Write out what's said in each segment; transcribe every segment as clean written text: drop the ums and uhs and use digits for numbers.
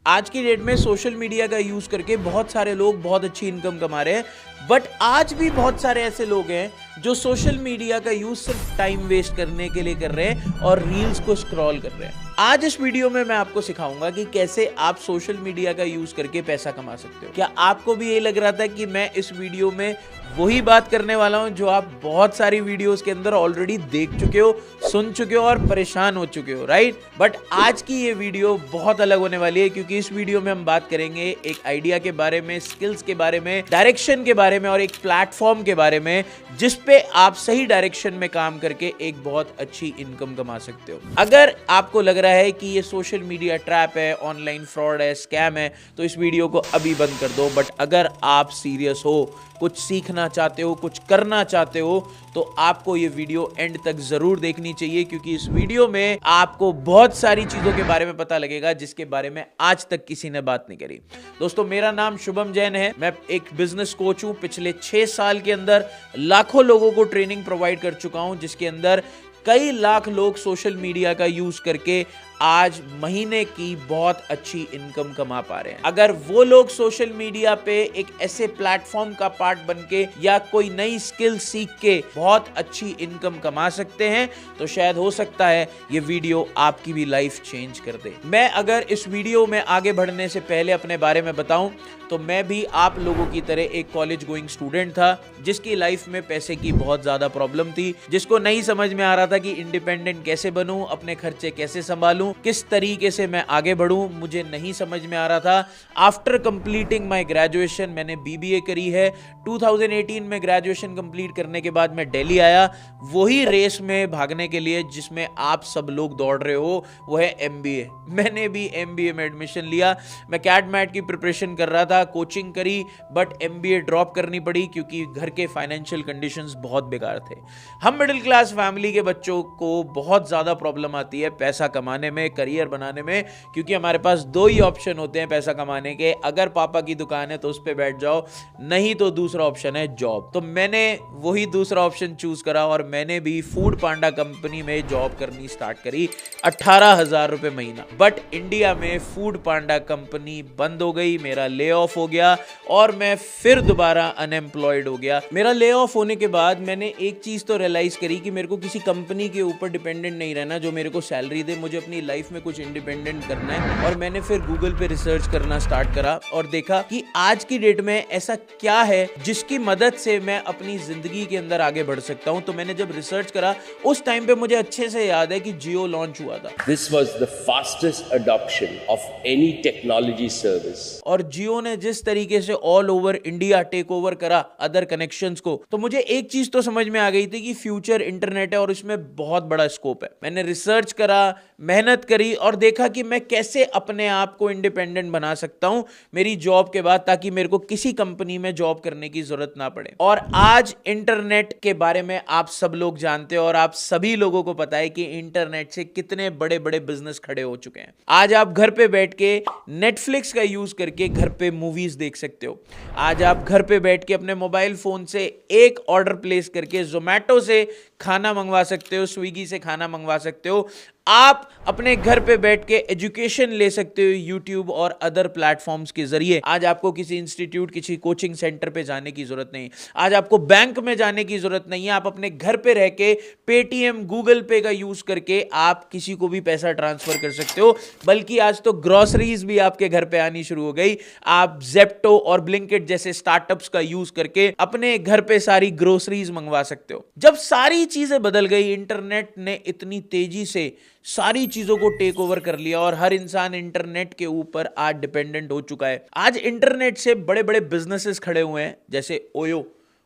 आज की डेट में सोशल मीडिया का यूज करके बहुत सारे लोग बहुत अच्छी इनकम कमा रहे हैं, बट आज भी बहुत सारे ऐसे लोग हैं जो सोशल मीडिया का यूज सिर्फ टाइम वेस्ट करने के लिए कर रहे हैं और रील्स को स्क्रॉल कर रहे हैं। आज इस वीडियो में मैं आपको सिखाऊंगा कि कैसे आप सोशल मीडिया का यूज करके पैसा कमा सकते हो। क्या आपको भी यही लग रहा था कि मैं इस वीडियो में वही बात करने वाला हूं जो आप बहुत सारी वीडियोस के अंदर ऑलरेडी देख चुके हो, सुन चुके हो और परेशान हो चुके हो, राइट? बट आज की ये वीडियो बहुत अलग होने वाली है, क्योंकि इस वीडियो में हम बात करेंगे एक आइडिया के बारे में, स्किल्स के बारे में, डायरेक्शन के बारे में और एक प्लेटफॉर्म के बारे में जिस पे आप सही डायरेक्शन में काम करके एक बहुत अच्छी इनकम कमा सकते हो। अगर आपको लग रहा है कि ये सोशल मीडिया ट्रैप है, ऑनलाइन फ्रॉड है, स्कैम है, तो इस वीडियो को अभी बंद कर दो। बट अगर आप सीरियस हो, कुछ सीखना चाहते हो, कुछ करना चाहते हो, तो आपको ये वीडियो एंड तक जरूर देखनी चाहिए, क्योंकि इस वीडियो में आपको बहुत सारी चीजों के बारे में पता लगेगा जिसके बारे में आज तक किसी ने बात नहीं करी। दोस्तों, मेरा नाम शुभम जैन है। मैं एक बिजनेस कोच हूं। पिछले 6 साल के अंदर लाखों लोगों को ट्रेनिंग प्रोवाइड कर चुका हूं, जिसके अंदर कई लाख लोग सोशल मीडिया का यूज करके आज महीने की बहुत अच्छी इनकम कमा पा रहे हैं। अगर वो लोग सोशल मीडिया पे एक ऐसे प्लेटफॉर्म का पार्ट बन के या कोई नई स्किल सीख के बहुत अच्छी इनकम कमा सकते हैं, तो शायद हो सकता है ये वीडियो आपकी भी लाइफ चेंज कर दे। मैं अगर इस वीडियो में आगे बढ़ने से पहले अपने बारे में बताऊं, तो मैं भी आप लोगों की तरह एक कॉलेज गोइंग स्टूडेंट था, जिसकी लाइफ में पैसे की बहुत ज्यादा प्रॉब्लम थी, जिसको नहीं समझ में आ रहा था कि इंडिपेंडेंट कैसे बनूं, अपने खर्चे कैसे संभालूं, किस तरीके से मैं आगे बढ़ूं, मुझे नहीं समझ में आ रहा था। आफ्टर कंप्लीटिंग माय ग्रेजुएशन, मैंने बीबीए करी है। 2018 में ग्रेजुएशन कंप्लीट करने के बाद मैं दिल्ली आया, वही रेस में भागने के लिए जिसमें आप सब लोग दौड़ रहे हो, वो है एमबीए। मैंने भी एमबीए में एडमिशन लिया। मैं कैट मैट की प्रिपरेशन कर रहा था, कोचिंग करी, बट एमबीए ड्रॉप करनी पड़ी क्योंकि घर के फाइनेंशियल कंडीशंस बहुत बेकार थे। हम मिडिल क्लास फैमिली के बच्चों को बहुत ज्यादा प्रॉब्लम आती है पैसा कमाने में, करियर बनाने में, क्योंकि हमारे पास 2 ही ऑप्शन होते हैं पैसा कमाने के। अगर पापा की दुकान है तो उस पे बैठ जाओ, नहीं तो दूसरा ऑप्शन है जॉब। तो मैंने वही दूसरा ऑप्शन चूज करा और मैंने भी फूड पांडा कंपनी में जॉब करनी स्टार्ट करी, 18,000 रुपए महीना। बट इंडिया में फूड पांडा कंपनी बंद हो गई, मेरा ले ऑफ हो गया और मैं फिर दोबारा अनएम्प्लॉयड हो गया। मेरा ले ऑफ होने के बाद मैंने एक चीज तो रियलाइज करी कि मेरे को किसी कंपनी के ऊपर डिपेंडेंट नहीं रहना जो मेरे को सैलरी दे, मुझे अपनी लाइफ में कुछ इंडिपेंडेंट करना है। और मैंने फिर गूगल पे रिसर्च करना स्टार्ट करा और देखा कि आज की डेट में ऐसा क्या है जिसकी मदद से मैं अपनी जिंदगी के अंदर आगे बढ़ सकता हूं। तो मैंने जब रिसर्च करा, उस टाइम पे मुझे अच्छे से याद है कि जियो लॉन्च हुआ था। This was the fastest adoption of any technology service. और जियो ने जिस तरीके से all over India take over करा अदर कनेक्शंस को, तो मुझे एक चीज तो समझ में आ गई थी कि फ्यूचर इंटरनेट है और इसमें बहुत बड़ा स्कोप है। मैंने रिसर्च करा, मेहनत करी और देखा कि मैं कैसे अपने आप को इंडिपेंडेंट बना सकता हूं मेरी जॉब के बाद, ताकि मेरे को किसी कंपनी में जॉब करने की जरूरत ना पड़े। और आज इंटरनेट के बारे में आप सब लोग जानते हो और आप सभी लोगों को पता है कि इंटरनेट से कितने बड़े बड़े बिजनेस खड़े हो चुके हैं। आज आप घर पे बैठ के नेटफ्लिक्स का यूज करके घर पे मूवीज देख सकते हो। आज आप घर पे बैठ के अपने मोबाइल फोन से एक ऑर्डर प्लेस करके जोमैटो से खाना मंगवा सकते हो, स्विगी से खाना मंगवा सकते हो। आप अपने घर पे बैठ के एजुकेशन ले सकते हो यूट्यूब और अदर प्लेटफॉर्म्स के जरिए। आज आपको किसी इंस्टीट्यूट, किसी कोचिंग सेंटर पे जाने की जरूरत नहीं। आज आपको बैंक में जाने की जरूरत नहीं है। आप अपने घर पे रह के पेटीएम, गूगल पे का यूज करके आप किसी को भी पैसा ट्रांसफर कर सकते हो। बल्कि आज तो ग्रोसरीज भी आपके घर पे आनी शुरू हो गई। आप जेप्टो और ब्लिंकिट जैसे स्टार्टअप्स का यूज करके अपने घर पे सारी ग्रोसरीज मंगवा सकते हो। जब सारी चीजें बदल गई, इंटरनेट ने इतनी तेजी से सारी चीजों को टेक ओवर कर लिया और हर इंसान इंटरनेट के ऊपर आज डिपेंडेंट हो चुका है। आज इंटरनेट से बड़े बड़े बिजनेसेस खड़े हुए हैं, जैसे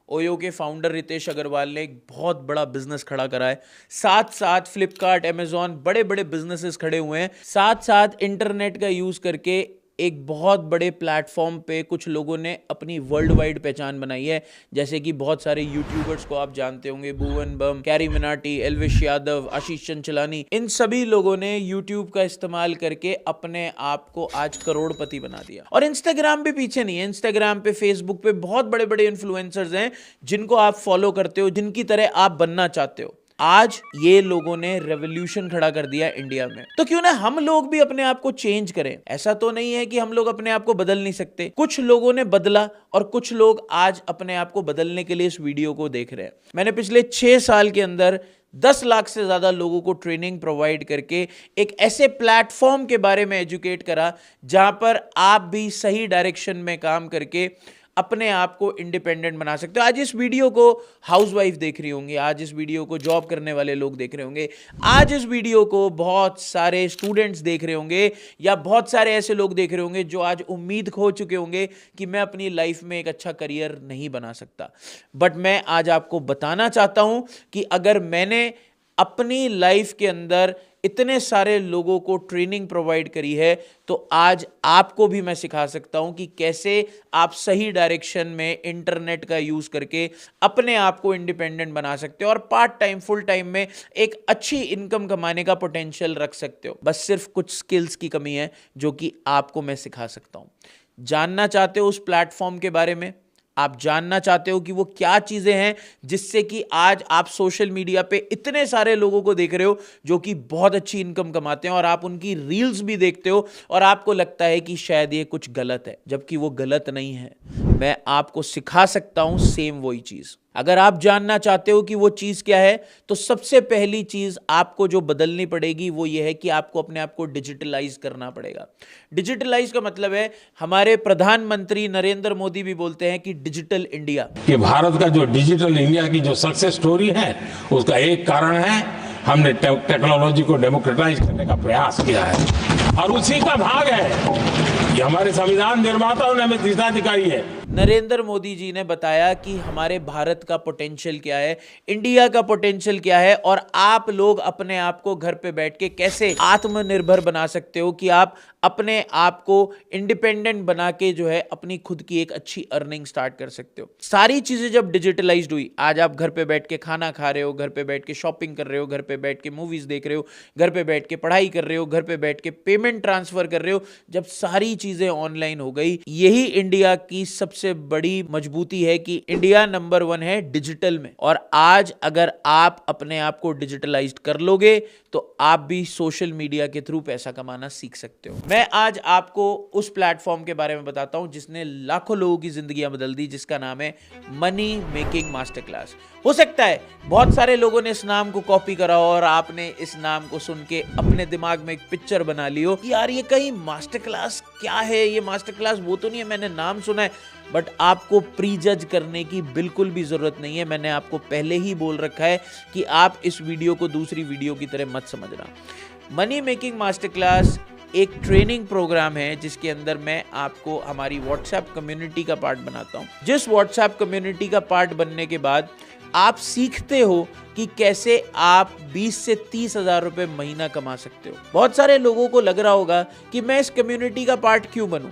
ओयो के फाउंडर रितेश अग्रवाल ने एक बहुत बड़ा बिजनेस खड़ा करा है। साथ साथ फ्लिपकार्ट, अमेजॉन, बड़े बड़े बिजनेसेस खड़े हुए हैं। साथ साथ इंटरनेट का यूज करके एक बहुत बड़े प्लेटफॉर्म पे कुछ लोगों ने अपनी वर्ल्ड वाइड पहचान बनाई है, जैसे कि बहुत सारे यूट्यूबर्स को आप जानते होंगे, भुवन बम, कैरी मिनाटी, एल्विश यादव, आशीष चंचलानी। इन सभी लोगों ने यूट्यूब का इस्तेमाल करके अपने आप को आज करोड़पति बना दिया। और इंस्टाग्राम भी पीछे नहीं है। इंस्टाग्राम पे, फेसबुक पे बहुत बड़े बड़े इन्फ्लुएंसर्स हैं जिनको आप फॉलो करते हो, जिनकी तरह आप बनना चाहते हो। आज ये लोगों ने रेवोल्यूशन खड़ा कर दिया इंडिया में। तो क्यों ना हम लोग भी अपने आप को चेंज करें। ऐसा तो नहीं है कि हम लोग अपने आप को बदल नहीं सकते। कुछ लोगों ने बदला और कुछ लोग आज अपने आप को बदलने के लिए इस वीडियो को देख रहे हैं। मैंने पिछले 6 साल के अंदर 10 लाख से ज्यादा लोगों को ट्रेनिंग प्रोवाइड करके एक ऐसे प्लेटफॉर्म के बारे में एजुकेट करा जहां पर आप भी सही डायरेक्शन में काम करके अपने आप को इंडिपेंडेंट बना सकते हो। आज इस वीडियो को हाउसवाइफ देख रही होंगी, आज इस वीडियो को जॉब करने वाले लोग देख रहे होंगे, आज इस वीडियो को बहुत सारे स्टूडेंट्स देख रहे होंगे या बहुत सारे ऐसे लोग देख रहे होंगे जो आज उम्मीद खो चुके होंगे कि मैं अपनी लाइफ में एक अच्छा करियर नहीं बना सकता। बट मैं आज आपको बताना चाहता हूं कि अगर मैंने अपनी लाइफ के अंदर इतने सारे लोगों को ट्रेनिंग प्रोवाइड करी है तो आज आपको भी मैं सिखा सकता हूं कि कैसे आप सही डायरेक्शन में इंटरनेट का यूज करके अपने आप को इंडिपेंडेंट बना सकते हो और पार्ट टाइम फुल टाइम में एक अच्छी इनकम कमाने का पोटेंशियल रख सकते हो। बस सिर्फ कुछ स्किल्स की कमी है जो कि आपको मैं सिखा सकता हूं। जानना चाहते हो उस प्लेटफॉर्म के बारे में? आप जानना चाहते हो कि वो क्या चीजें हैं जिससे कि आज आप सोशल मीडिया पे इतने सारे लोगों को देख रहे हो जो कि बहुत अच्छी इनकम कमाते हैं और आप उनकी रील्स भी देखते हो और आपको लगता है कि शायद ये कुछ गलत है, जबकि वो गलत नहीं है। मैं आपको सिखा सकता हूं सेम वही चीज। अगर आप जानना चाहते हो कि वो चीज क्या है तो सबसे पहली चीज आपको जो बदलनी पड़ेगी वो ये है कि आपको अपने आप को डिजिटलाइज करना पड़ेगा। डिजिटलाइज का मतलब है, हमारे प्रधानमंत्री नरेंद्र मोदी भी बोलते हैं कि डिजिटल इंडिया। कि भारत का जो डिजिटल इंडिया की जो सक्सेस स्टोरी है उसका एक कारण है हमने टेक्नोलॉजी को डेमोक्रेटाइज करने का प्रयास किया है और उसी का भाग है कि हमारे संविधान निर्माताओं ने हमें दिशा दिखाई है। नरेंद्र मोदी जी ने बताया कि हमारे भारत का पोटेंशियल क्या है, इंडिया का पोटेंशियल क्या है और आप लोग अपने आप को घर पे बैठ के कैसे आत्मनिर्भर बना सकते हो कि आप अपने आप को इंडिपेंडेंट बना के जो है अपनी खुद की एक अच्छी अर्निंग स्टार्ट कर सकते हो। सारी चीजें जब डिजिटलाइज्ड हुई, आज आप घर पे बैठ के खाना खा रहे हो, घर पे बैठ के शॉपिंग कर रहे हो, घर पे बैठ के मूवीज देख रहे हो, घर पे बैठ के पढ़ाई कर रहे हो, घर पे बैठ के पेमेंट ट्रांसफर कर रहे हो। जब सारी चीजें ऑनलाइन हो गई, यही इंडिया की सबसे बड़ी मजबूती है कि इंडिया नंबर 1 है डिजिटल में। और आज अगर आप अपने आप को डिजिटलाइज्ड कर लोगे तो आप भी सोशल मीडिया के थ्रू पैसा कमाना सीख सकते हो। मैं आज आपको उस प्लेटफॉर्म के बारे में बताता हूं जिसने लाखों लोगों की जिंदगियां बदल दी, जिसका नाम है मनी मेकिंग मास्टर क्लास। हो सकता है बहुत सारे लोगों ने इस नाम को कॉपी करा और आपने इस नाम को सुन के अपने दिमाग में एक पिक्चर बना ली हो कि यार ये कहीं मास्टर क्लास क्या है, ये मास्टर क्लास वो तो नहीं है, मैंने नाम सुना है। बट आपको प्री जज करने की बिल्कुल भी जरूरत नहीं है। मैंने आपको पहले ही बोल रखा है कि आप इस वीडियो को दूसरी वीडियो की तरह मत समझना। मनी मेकिंग मास्टर क्लास एक ट्रेनिंग प्रोग्राम है जिसके अंदर मैं आपको हमारी व्हाट्सएप कम्युनिटी का पार्ट बनाता हूं। जिस व्हाट्सएप कम्युनिटी का पार्ट बनने के बाद आप सीखते हो कि कैसे आप 20 से 30 हजार रुपए महीना कमा सकते हो। बहुत सारे लोगों को लग रहा होगा कि मैं इस कम्युनिटी का पार्ट क्यों बनूं।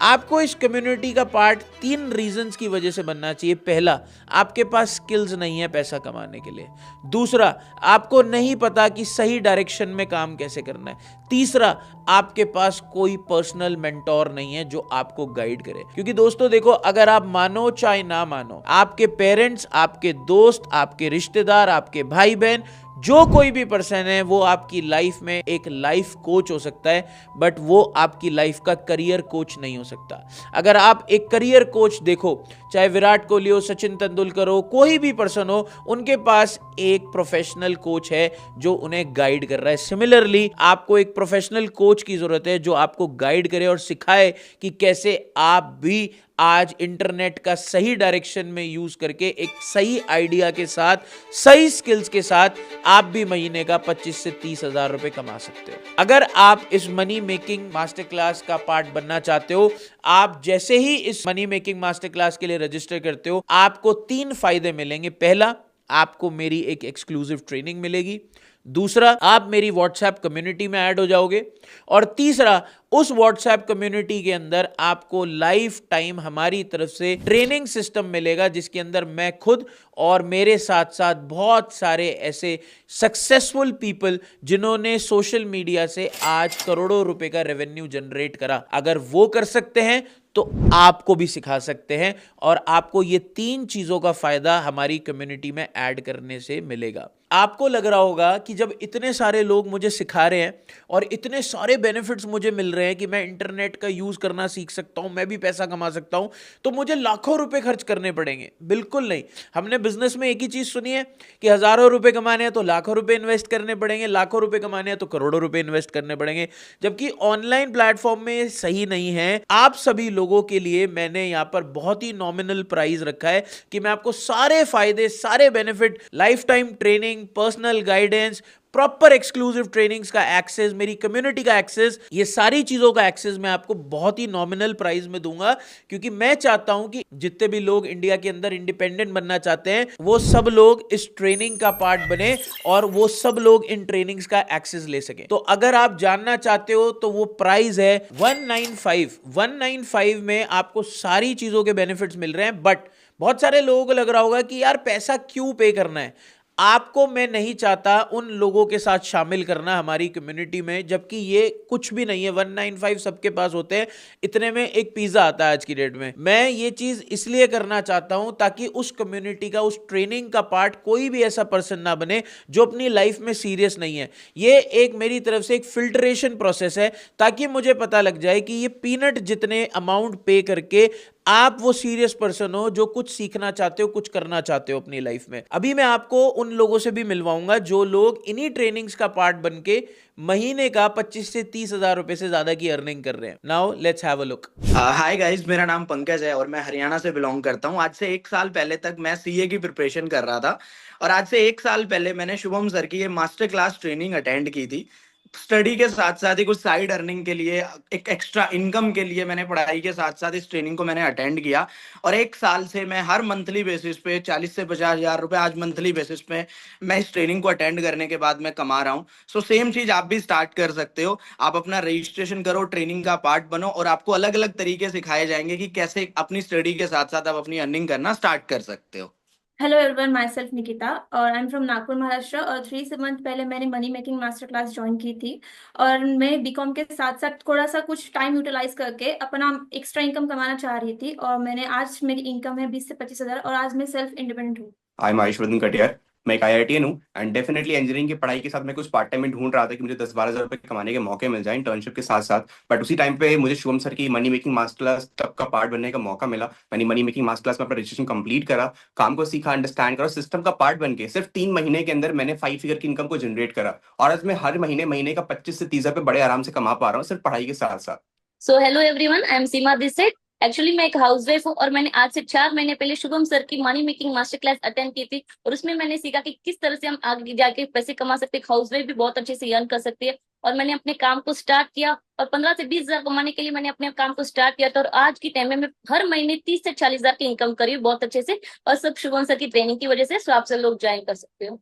आपको इस कम्युनिटी का पार्ट 3 रीजंस की वजह से बनना चाहिए। पहला, आपके पास स्किल्स नहीं है पैसा कमाने के लिए। दूसरा, आपको नहीं पता कि सही डायरेक्शन में काम कैसे करना है। तीसरा, आपके पास कोई पर्सनल मेंटोर नहीं है जो आपको गाइड करे। क्योंकि दोस्तों देखो, अगर आप मानो चाहे ना मानो, आपके पेरेंट्स, आपके दोस्त, आपके रिश्तेदार, आपके भाई बहन, जो कोई भी पर्सन है वो आपकी लाइफ में एक लाइफ कोच हो सकता है, बट वो आपकी लाइफ का करियर कोच नहीं हो सकता। अगर आप एक करियर कोच देखो, चाहे विराट कोहली हो, सचिन तेंदुलकर हो, कोई भी पर्सन हो, उनके पास एक प्रोफेशनल कोच है जो उन्हें गाइड कर रहा है। सिमिलरली आपको एक प्रोफेशनल कोच की जरूरत है जो आपको गाइड करे और सिखाए कि कैसे आप भी आज इंटरनेट का सही डायरेक्शन में यूज करके एक सही आइडिया के साथ, सही स्किल्स के साथ आप भी महीने का 25 से 30 हजार रुपए कमा सकते हो। अगर आप इस मनी मेकिंग मास्टर क्लास का पार्ट बनना चाहते हो, आप जैसे ही इस मनी मेकिंग मास्टर क्लास के लिए रजिस्टर करते हो, आपको 3 फायदे मिलेंगे। पहला, आपको मेरी एक एक्सक्लूसिव ट्रेनिंग मिलेगी। दूसरा, आप मेरी व्हाट्सएप कम्युनिटी में ऐड हो जाओगे। और तीसरा, उस व्हाट्सएप कम्युनिटी के अंदर आपको लाइफ टाइम हमारी तरफ से ट्रेनिंग सिस्टम मिलेगा जिसके अंदर मैं खुद और मेरे साथ साथ बहुत सारे ऐसे सक्सेसफुल पीपल जिन्होंने सोशल मीडिया से आज करोड़ों रुपए का रेवेन्यू जनरेट करा, अगर वो कर सकते हैं तो आपको भी सिखा सकते हैं। और आपको ये 3 चीजों का फायदा हमारी कम्युनिटी में ऐड करने से मिलेगा। आपको लग रहा होगा कि जब इतने सारे लोग मुझे सिखा रहे हैं और इतने सारे बेनिफिट्स मुझे मिल रहे हैं कि मैं इंटरनेट का यूज करना सीख सकता हूं, मैं भी पैसा कमा सकता हूं, तो मुझे लाखों रुपए खर्च करने पड़ेंगे। बिल्कुल नहीं। हमने बिजनेस में एक ही चीज सुनी है कि हजारों रुपए कमाने हैं तो लाखों रुपए इन्वेस्ट करने पड़ेंगे, लाखों रुपए कमाने हैं तो करोड़ों रुपए इन्वेस्ट करने पड़ेंगे। जबकि ऑनलाइन प्लेटफॉर्म में सही नहीं है। आप सभी लोगों के लिए मैंने यहां पर बहुत ही नॉमिनल प्राइस रखा है कि मैं आपको सारे फायदे, सारे benefit, life time training, personal guidance, proper exclusive trainings का एक्सेस, मेरी कम्युनिटी का एक्सेस, ये सारी चीजों का एक्सेस मैं आपको बहुत ही नॉमिनल प्राइस में दूंगा, क्योंकि मैं चाहता हूं कि जितने भी लोग इंडिया के अंदर इंडिपेंडेंट बनना चाहते हैं वो सब लोग इस ट्रेनिंग का पार्ट बने और वो सब लोग इन ट्रेनिंग्स का एक्सेस ले सके। तो अगर आप जानना चाहते हो तो वो प्राइस है 195 में आपको सारी चीजों के बेनिफिट्स मिल रहे हैं। बट बहुत सारे लोगों को लग रहा होगा कि यार पैसा क्यों पे करना है। आपको मैं नहीं चाहता उन लोगों के साथ शामिल करना हमारी कम्युनिटी में, जबकि ये कुछ भी नहीं है। 195 सबके पास होते हैं, इतने में एक पिज्जा आता है आज की डेट में। मैं ये चीज इसलिए करना चाहता हूं ताकि उस कम्युनिटी का, उस ट्रेनिंग का पार्ट कोई भी ऐसा पर्सन ना बने जो अपनी लाइफ में सीरियस नहीं है। ये एक मेरी तरफ से एक फिल्ट्रेशन प्रोसेस है ताकि मुझे पता लग जाए कि ये पीनट जितने अमाउंट पे करके आप वो सीरियस पर्सन हो जो कुछ सीखना चाहते हो, कुछ करना चाहते हो अपनी लाइफ में। अभी मैं आपको उन लोगों से भी मिलवाऊंगा जो लोग इन्हीं ट्रेनिंग्स का पार्ट बनके महीने का 25 से 30 हजार रुपए से ज्यादा की अर्निंग कर रहे हैं। Now let's have a look. Hi guys, मेरा नाम पंकज है और मैं हरियाणा से बिलोंग करता हूँ। आज से 1 साल पहले तक मैं सीए की प्रिपरेशन कर रहा था और आज से 1 साल पहले मैंने शुभम सर की ये मास्टर क्लास ट्रेनिंग अटेंड की थी। स्टडी के साथ साथ ही कुछ साइड अर्निंग के लिए, एक एक्स्ट्रा इनकम के लिए मैंने पढ़ाई के साथ साथ इस ट्रेनिंग को मैंने अटेंड किया और 1 साल से मैं हर मंथली बेसिस पे 40 से 50 हजार रुपए आज मंथली बेसिस पे मैं इस ट्रेनिंग को अटेंड करने के बाद मैं कमा रहा हूँ। सो सेम चीज आप भी स्टार्ट कर सकते हो। आप अपना रजिस्ट्रेशन करो, ट्रेनिंग का पार्ट बनो और आपको अलग अलग तरीके सिखाए जाएंगे कि कैसे अपनी स्टडी के साथ साथ आप अपनी अर्निंग करना स्टार्ट कर सकते हो। Hello everyone, myself Nikita और I am from Nagpur Maharashtra. और 3 मंथ पहले मैंने money making master class join की थी और मैं बीकॉम के साथ साथ थोड़ा सा कुछ टाइम यूटिलाइज करके अपना एक्स्ट्रा इनकम कमाना चाह रही थी और मैंने आज मेरी इनकम है 20 से 25 हजार और आज मैं सेल्फ इंडिपेंडेंट हूँ। I am Ayushvardhan Katiyar. मैं एक आईआईटीएन हूँ एंड डेफिनेटली इंजीनियरिंग की पढ़ाई के साथ मैं कुछ पार्ट टाइम में ढूंढ रहा था कि मुझे 10-12 हज़ार रुपये कमाने के मौके मिल जाए इंटर्नशिप के साथ साथ। बट उसी टाइम पे मुझे शुभम सर की मनी मेकिंग मास्टर क्लास तब का पार्ट बनने का मौका मिला। मैंने मनी मेकिंग मास्टर क्लास में अपना रजिस्ट्रेशन कंप्लीट करा, काम को सीखा, अंडरस्टैंड करा, सिस्टम का पार्ट बन के सिर्फ 3 महीने के अंदर मैंने 5 फिगर की इनकम को जनरेट करा और आज मैं हर महीने का 25 से 30 रुपये बड़े आराम से कमा पा रहा हूँ सिर्फ पढ़ाई के साथ साथ। So hello everyone, I am Seema this side. Actually मैं एक हाउसवाइफ हूँ और मैंने आज से 4 महीने पहले शुभम सर की money making master class attend की थी और उसमें मैंने सीखा कि किस तरह से हम आगे जाके पैसे कमा सकते हैं। हाउसवाइफ भी बहुत अच्छे से अर्न कर सकती है और मैंने अपने काम को स्टार्ट किया और 15 से 20 हजार कमाने के लिए मैंने अपने काम को स्टार्ट किया था और आज की टाइम में मैं हर महीने 30 से 40 हजार की इनकम करी बहुत अच्छे से और सब शुभम सर की ट्रेनिंग की वजह से। सो आप सब लोग ज्वाइन कर सकते हो।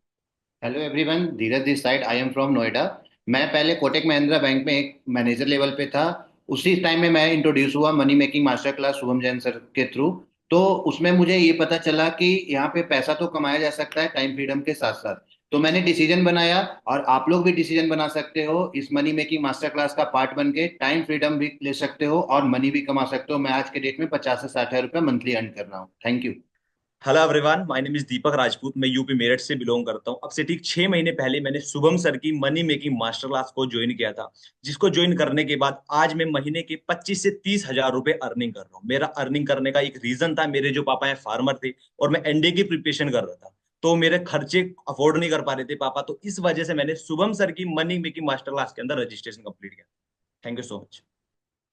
Hello everyone, Dheeraj this side. I am from Noida. मैं पहले कोटक महिंद्रा बैंक में एक मैनेजर लेवल पे था। उसी टाइम में मैं इंट्रोड्यूस हुआ money making master class Shubham Jain sir के थ्रू। तो उसमें मुझे ये पता चला कि यहाँ पे पैसा तो कमाया जा सकता है टाइम फ्रीडम के साथ साथ। तो मैंने डिसीजन बनाया और आप लोग भी डिसीजन बना सकते हो इस मनी मेकिंग मास्टर क्लास का पार्ट बन के। टाइम फ्रीडम भी ले सकते हो और मनी भी कमा सकते हो। मैं आज के डेट में 50 से 60 हजार रुपये मंथली अर्न कर रहा हूँ। Thank you. Hello everyone, my name is Deepak Rajput. मैं यूपी मेरठ से बिलोंग करता हूं। अब से ठीक 6 महीने पहले मैंने शुभम सर की मनी मेकिंग मास्टर क्लास को ज्वाइन किया था, जिसको ज्वाइन करने के बाद आज मैं महीने के 25 से 30 हजार रुपए अर्निंग कर रहा हूं। मेरा अर्निंग करने का एक रीजन था, मेरे जो पापा है फार्मर थे और मैं एनडीए की प्रिपरेशन कर रहा था, तो मेरे खर्चे अफोर्ड नहीं कर पा रहे थे पापा। तो इस वजह से मैंने शुभम सर की मनी मेकिंग मास्टर क्लास के अंदर रजिस्ट्रेशन कंप्लीट किया। Thank you so much.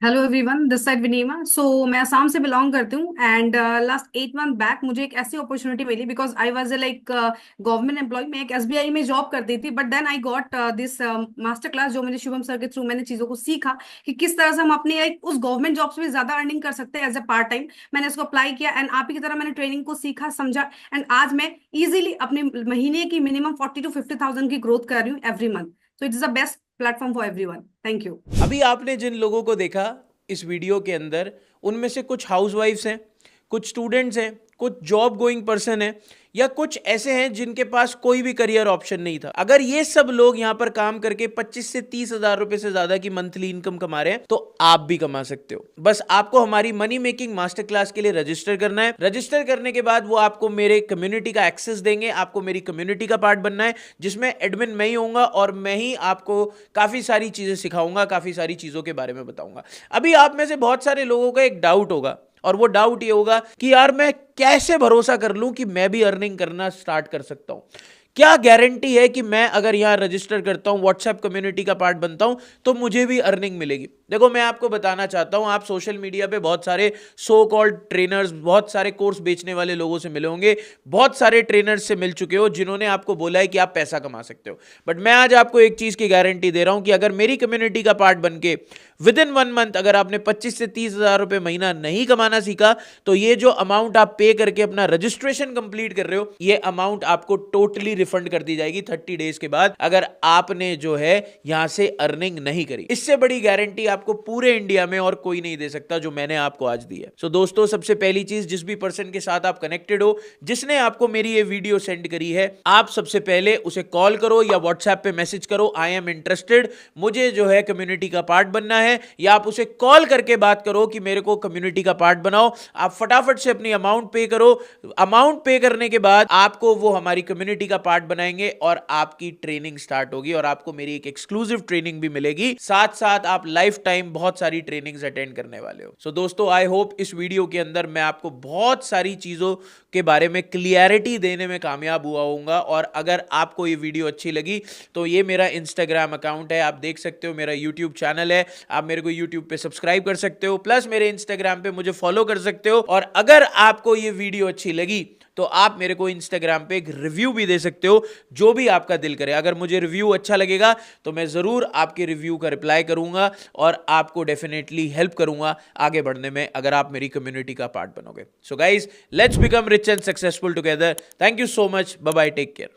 Hello everyone, this side Vinima. So मैं असम से बिलोंग करती हूँ एंड लास्ट 8 मंथ बैक मुझे एक ऐसी अपॉर्चुनिटी मिली because I was like government employ. मैं एक एसबीआई में जॉब करती थी but then I got this master class जो मुझे शुभम सर के थ्रू मैंने चीज़ों को सीखा कि किस तरह से हम अपनी like, उस गवर्नमेंट जॉब से भी ज़्यादा अर्निंग कर सकते हैं एज ए पार्ट टाइम। मैंने इसको अप्लाई किया एंड आप ही की तरह मैंने ट्रेनिंग को सीखा, समझा एंड आज मैं ईजिली अपने महीने की मिनिमम 40 to 50,000 की ग्रोथ कर रही हूँ every month. So it is the best platform for everyone. Thank you. अभी आपने जिन लोगों को देखा इस वीडियो के अंदर, उनमें से कुछ हाउसवाइफ्स हैं, कुछ स्टूडेंट्स हैं, कुछ जॉब गोइंग पर्सन है, या कुछ ऐसे हैं जिनके पास कोई भी करियर ऑप्शन नहीं था। अगर ये सब लोग यहाँ पर काम करके 25 से 30 हजार रुपए से ज्यादा की मंथली इनकम कमा रहे हैं, तो आप भी कमा सकते हो। बस आपको हमारी मनी मेकिंग मास्टर क्लास के लिए रजिस्टर करना है। रजिस्टर करने के बाद वो आपको मेरे कम्युनिटी का एक्सेस देंगे, आपको मेरी कम्युनिटी का पार्ट बनना है, जिसमें एडमिन मैं ही होऊंगा और मैं ही आपको काफी सारी चीजें सिखाऊंगा, काफी सारी चीजों के बारे में बताऊंगा। अभी आप में से बहुत सारे लोगों का एक डाउट होगा, और वो डाउट ये होगा कि यार मैं कैसे भरोसा कर लूं कि मैं भी अर्निंग करना स्टार्ट कर सकता हूं। क्या गारंटी है कि मैं अगर यहां रजिस्टर करता हूं, व्हाट्सएप कम्युनिटी का पार्ट बनता हूं, तो मुझे भी अर्निंग मिलेगी? देखो, मैं आपको बताना चाहता हूं, आप सोशल मीडिया पे बहुत सारे सो कॉल्ड ट्रेनर्स, बहुत सारे कोर्स बेचने वाले लोगों से मिले होंगे, बहुत सारे ट्रेनर्स से मिल चुके हो जिन्होंने आपको बोला है कि आप पैसा कमा सकते हो। बट मैं आज आपको एक चीज की गारंटी दे रहा हूं कि अगर मेरी कम्युनिटी का पार्ट बनके विद इन 1 मंथ अगर आपने 25 से 30 हजार रुपए महीना नहीं कमाना सीखा, तो ये जो अमाउंट आप पे करके अपना रजिस्ट्रेशन कंप्लीट कर रहे हो, ये अमाउंट आपको टोटली रिफंड कर दी जाएगी 30 डेज के बाद, अगर आपने जो है यहां से अर्निंग नहीं करी। इससे बड़ी गारंटी आपको पूरे इंडिया में और कोई नहीं दे सकता जो मैंने आपको आज दी है। सो दोस्तों, सबसे पहली चीज, जिस भी पर्सन के साथ आप कनेक्टेड हो, जिसने आपको मेरी ये वीडियो सेंड करी है, आप सबसे पहले उसे कॉल करो या व्हाट्सएप पे मैसेज करो, आई एम इंटरेस्टेड, मुझे जो है कम्युनिटी का पार्ट बनना है, या आप उसे कॉल करके बात करो कि मेरे को कम्युनिटी का पार्ट बनाओ। आप फटाफट से अपनी अमाउंट पे करो। अमाउंट पे करने के बाद आपको वो हमारी कम्युनिटी का पार्ट बनाएंगे और आपकी ट्रेनिंग स्टार्ट होगी, और आपको मेरी एक एक्सक्लूसिव ट्रेनिंग भी मिलेगी। साथ साथ आप लाइफ टाइम बहुत सारी ट्रेनिंग्स अटेंड करने वाले हो। सो दोस्तों, आई होप इस वीडियो के अंदर मैं आपको बहुत सारी चीजों के बारे में क्लियरिटी देने में कामयाब हुआ होऊंगा। और अगर आपको ये वीडियो अच्छी लगी तो ये मेरा इंस्टाग्राम अकाउंट है, आप देख सकते हो, मेरा यूट्यूब चैनल है, आप मेरे को यूट्यूब पे सब्सक्राइब कर सकते हो, प्लस मेरे इंस्टाग्राम पे मुझे फॉलो कर सकते हो। और अगर आपको ये वीडियो अच्छी लगी तो आप मेरे को इंस्टाग्राम पे एक रिव्यू भी दे सकते हो, जो भी आपका दिल करे। अगर मुझे रिव्यू अच्छा लगेगा तो मैं जरूर आपके रिव्यू का रिप्लाई करूंगा और आपको डेफिनेटली हेल्प करूंगा आगे बढ़ने में, अगर आप मेरी कम्युनिटी का पार्ट बनोगे। So guys, let's become rich and successful together. Thank you so much, bye bye, take care.